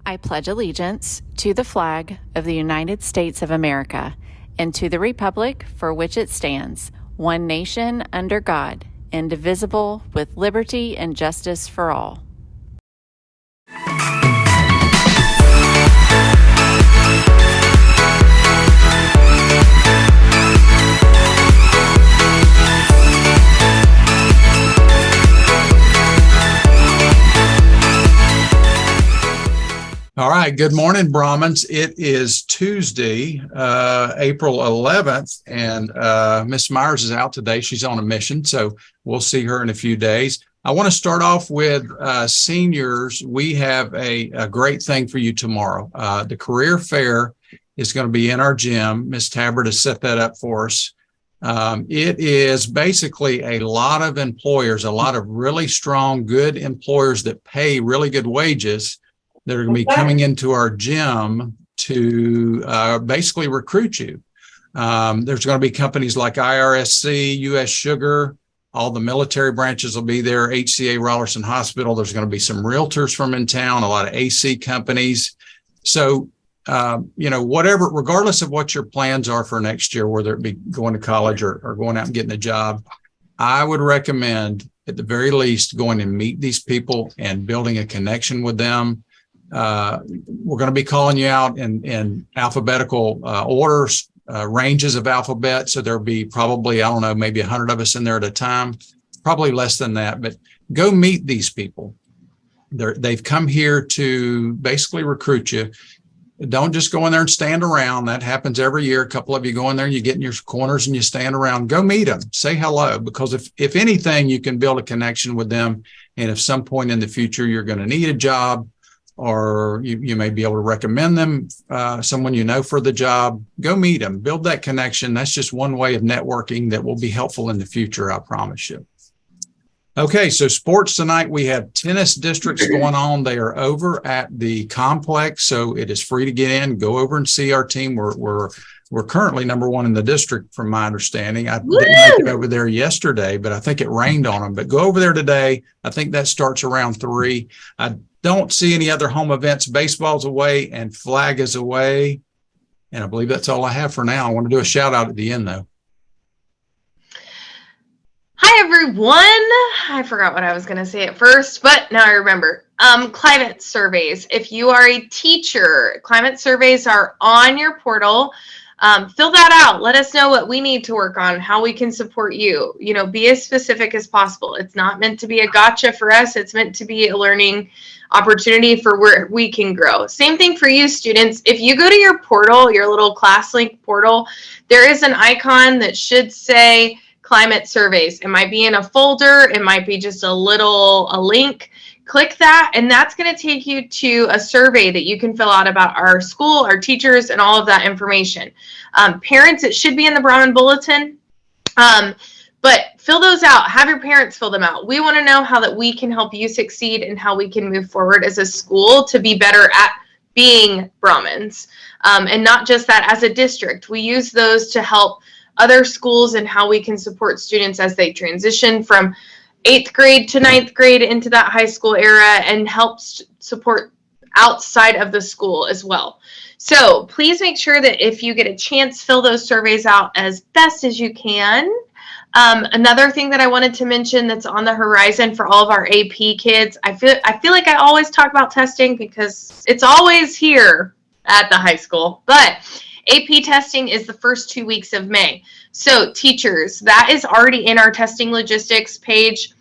I pledge allegiance to the flag of the United States of America and to the republic for which it stands, one nation under God, indivisible, with liberty and justice for all. All right. Good morning, Brahmins. It is Tuesday, April 11th, and Miss Myers is out today. She's on a mission, so we'll see her in a few days. I want to start off with seniors. We have a great thing for you tomorrow. The career fair is going to be in our gym. Miss Tabbert has set that up for us. It is basically a lot of employers, a lot of really strong, good employers that pay really good wages that are going to be coming into our gym to basically recruit you. There's going to be companies like IRSC, U.S. Sugar, all the military branches will be there, HCA Rollerson Hospital. There's going to be some realtors from in town, a lot of AC companies. So, whatever, regardless of what your plans are for next year, whether it be going to college or going out and getting a job, I would recommend at the very least going and meet these people and building a connection with them. We're going to be calling you out in alphabetical orders, ranges of alphabet. So there'll be probably, I don't know, maybe 100 of us in there at a time, probably less than that. But go meet these people. They've come here to basically recruit you. Don't just go in there and stand around. That happens every year. A couple of you go in there and you get in your corners and you stand around. Go meet them. Say hello, because if anything, you can build a connection with them. And if some point in the future you're going to need a job, or you may be able to recommend them, someone you know for the job, go meet them, build that connection. That's just one way of networking that will be helpful in the future, I promise you. Okay, so sports tonight, we have tennis districts going on. They are over at the complex, so it is free to get in. Go over and see our team. We're currently number one in the district, from my understanding. I didn't make it over there yesterday, but I think it rained on them. But go over there today. I think that starts around 3. I don't see any other home events. Baseball's away and flag is away. And I believe that's all I have for now. I want to do a shout out at the end, though. Hi, everyone. I forgot what I was going to say at first, but now I remember. Climate surveys. If you are a teacher, climate surveys are on your portal. Fill that out. Let us know what we need to work on, how we can support you. Be as specific as possible. It's not meant to be a gotcha for us. It's meant to be a learning opportunity for where we can grow. Same thing for you, students. If you go to your portal, your little ClassLink portal, there is an icon that should say climate surveys. It might be in a folder. It might be just a link. Click that, and that's going to take you to a survey that you can fill out about our school, our teachers, and all of that information. Parents, it should be in the Brahmin Bulletin, but fill those out. Have your parents fill them out. We want to know how that we can help you succeed and how we can move forward as a school to be better at being Brahmins, and not just that as a district. We use those to help other schools and how we can support students as they transition from 8th grade to 9th grade into that high school era, and helps support outside of the school as well. So please make sure that if you get a chance, fill those surveys out as best as you can. Another thing that I wanted to mention that's on the horizon for all of our AP kids, I feel like I always talk about testing because it's always here at the high school, but AP testing is the first 2 weeks of May. So teachers, that is already in our testing logistics page.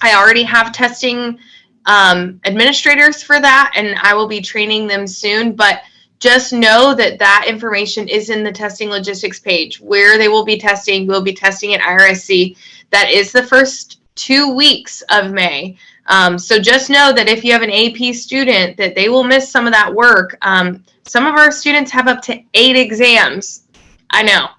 I already have testing administrators for that, and I will be training them soon. But just know that information is in the testing logistics page. Where they will be testing, we'll be testing at IRSC. That is the first 2 weeks of May. So just know that if you have an AP student, that they will miss some of that work. Some of our students have up to 8 exams. I know,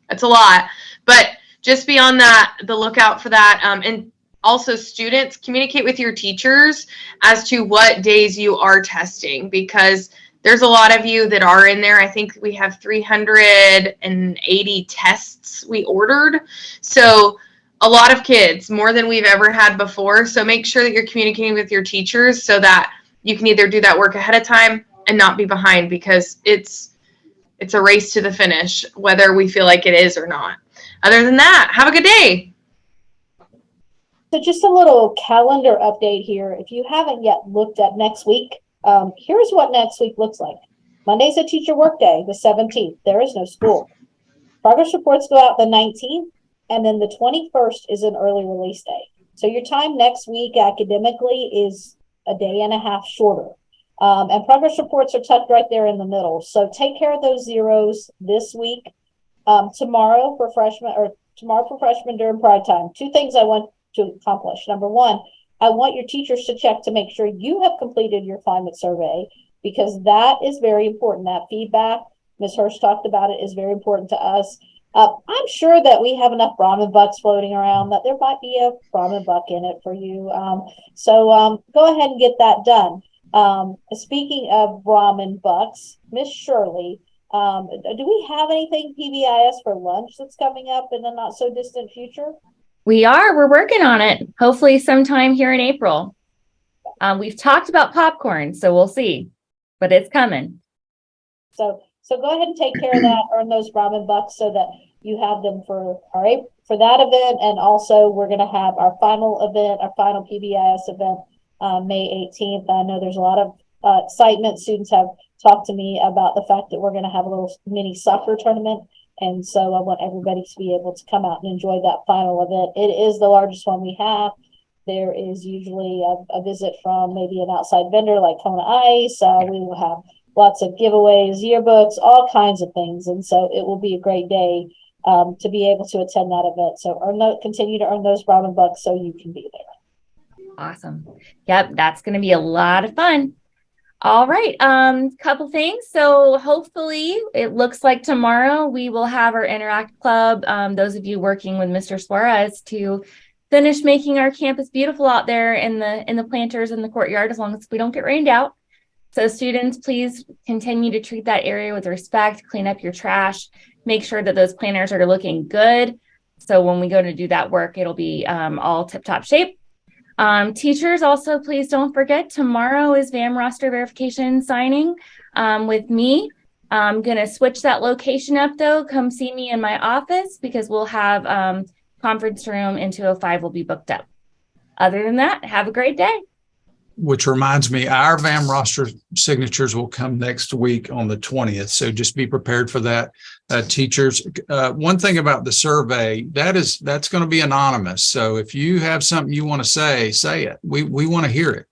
that's a lot. But just be on the lookout for that. And also, students, communicate with your teachers as to what days you are testing, because there's a lot of you that are in there. I think we have 380 tests we ordered. So a lot of kids, more than we've ever had before. So make sure that you're communicating with your teachers so that you can either do that work ahead of time and not be behind, because it's a race to the finish, whether we feel like it is or not. Other than that, have a good day. So just a little calendar update here. If you haven't yet looked at next week, here's what next week looks like. Monday's a teacher workday, the 17th. There is no school. Progress reports go out the 19th, and then the 21st is an early release day. So your time next week academically is a day and a half shorter. And progress reports are tucked right there in the middle. So take care of those zeros this week. Tomorrow for freshmen during Pride Time. Two things I want to accomplish. Number one, I want your teachers to check to make sure you have completed your climate survey, because that is very important. That feedback, Ms. Hurst talked about it, is very important to us. I'm sure that we have enough Brahmin bucks floating around that there might be a Brahmin buck in it for you. So go ahead and get that done. Speaking of Brahmin bucks, Miss Shirley, do we have anything PBIS for lunch that's coming up in the not so distant future? We're working on it. Hopefully sometime here in April. We've talked about popcorn, so we'll see, but it's coming. So go ahead and take care of that, earn those Brahmin bucks so that you have them for that event. And also we're going to have our final event, our final PBIS event, May 18th. I know there's a lot of excitement. Students have talked to me about the fact that we're going to have a little mini soccer tournament. And so I want everybody to be able to come out and enjoy that final event. It is the largest one we have. There is usually a visit from maybe an outside vendor like Kona Ice. We will have lots of giveaways, yearbooks, all kinds of things. And so it will be a great day to be able to attend that event. So continue to earn those Brahmin bucks so you can be there. Awesome. Yep, that's going to be a lot of fun. All right, couple things. So hopefully it looks like tomorrow we will have our Interact Club, those of you working with Mr. Suarez, to finish making our campus beautiful out there in the planters in the courtyard, as long as we don't get rained out. So students, please continue to treat that area with respect, clean up your trash, make sure that those planters are looking good. So when we go to do that work, it'll be all tip-top shape. Teachers, also, please don't forget, tomorrow is VAM roster verification signing with me. I'm going to switch that location up, though. Come see me in my office, because we'll have conference room in 205 will be booked up. Other than that, have a great day. Which reminds me, our VAM roster signatures will come next week on the 20th. So just be prepared for that, teachers. One thing about the survey, that's going to be anonymous. So if you have something you want to say it. We want to hear it.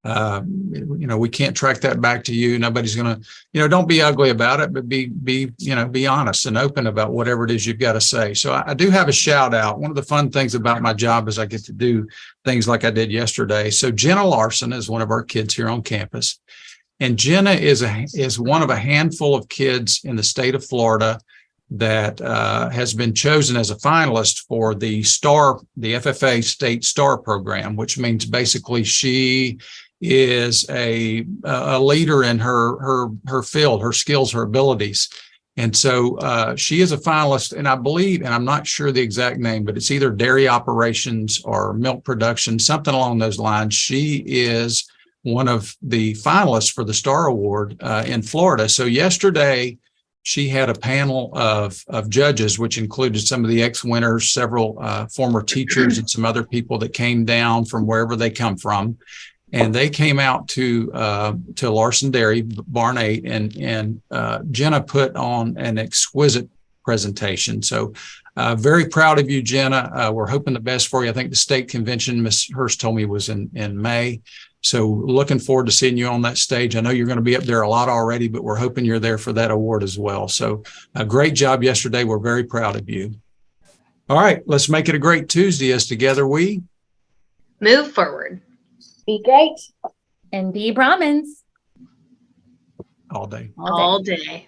We can't track that back to you. Nobody's going to, don't be ugly about it, but be honest and open about whatever it is you've got to say. So I do have a shout out. One of the fun things about my job is I get to do things like I did yesterday. So Jenna Larson is one of our kids here on campus. And Jenna is one of a handful of kids in the state of Florida that has been chosen as a finalist for the FFA State STAR program, which means basically she is a leader in her field, her skills, her abilities. And so she is a finalist, and I believe, and I'm not sure the exact name, but it's either dairy operations or milk production, something along those lines. She is one of the finalists for the STAR Award in Florida. So yesterday, she had a panel of judges, which included some of the ex-winners, several former teachers, and some other people that came down from wherever they come from. And they came out to Larson Dairy, Barn 8, and Jenna put on an exquisite presentation. So very proud of you, Jenna. We're hoping the best for you. I think the state convention, Ms. Hurst told me, was in May. So looking forward to seeing you on that stage. I know you're going to be up there a lot already, but we're hoping you're there for that award as well. So a great job yesterday. We're very proud of you. All right, let's make it a great Tuesday as together we move forward. Be great. And be Brahmins. all day. All day.